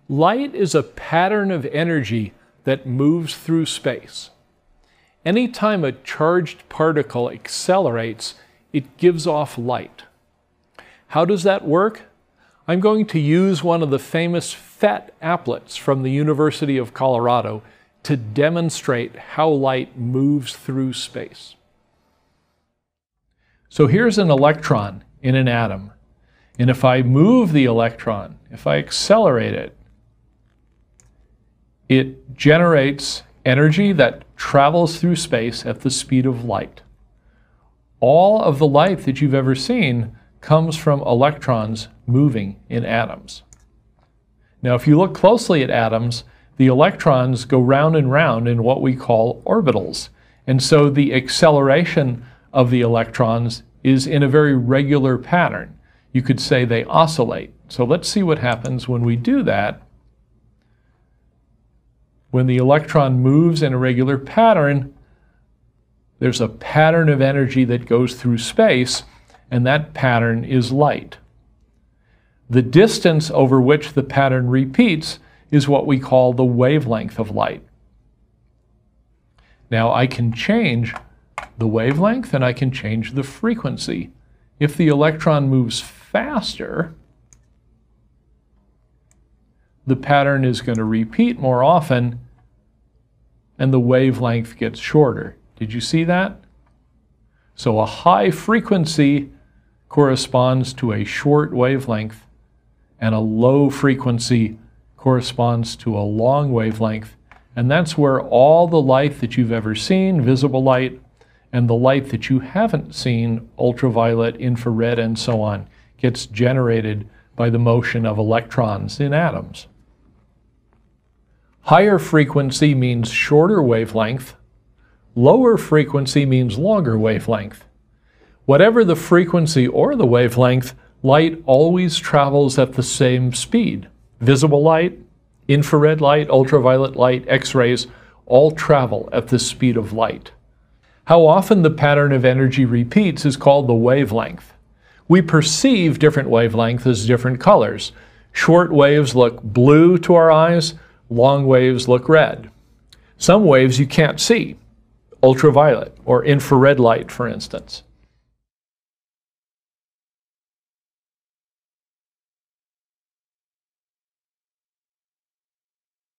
Light is a pattern of energy that moves through space. Anytime a charged particle accelerates, it gives off light. How does that work? I'm going to use one of the famous FET applets from the University of Colorado to demonstrate how light moves through space. So here's an electron in an atom. And if I move the electron, if I accelerate it, it generates energy that travels through space at the speed of light. All of the light that you've ever seen comes from electrons moving in atoms. Now, if you look closely at atoms, the electrons go round and round in what we call orbitals. And so the acceleration of the electrons is in a very regular pattern. You could say they oscillate. So let's see what happens when we do that. When the electron moves in a regular pattern, there's a pattern of energy that goes through space, and that pattern is light. The distance over which the pattern repeats is what we call the wavelength of light. Now I can change the wavelength and I can change the frequency. If the electron moves faster, the pattern is going to repeat more often and the wavelength gets shorter. Did you see that? So a high frequency corresponds to a short wavelength and a low frequency corresponds to a long wavelength. And that's where all the light that you've ever seen, visible light, and the light that you haven't seen, ultraviolet, infrared, and so on, gets generated by the motion of electrons in atoms. Higher frequency means shorter wavelength. Lower frequency means longer wavelength. Whatever the frequency or the wavelength, light always travels at the same speed. Visible light, infrared light, ultraviolet light, X-rays, all travel at the speed of light. How often the pattern of energy repeats is called the wavelength. We perceive different wavelengths as different colors. Short waves look blue to our eyes, long waves look red. Some waves you can't see, ultraviolet or infrared light, for instance.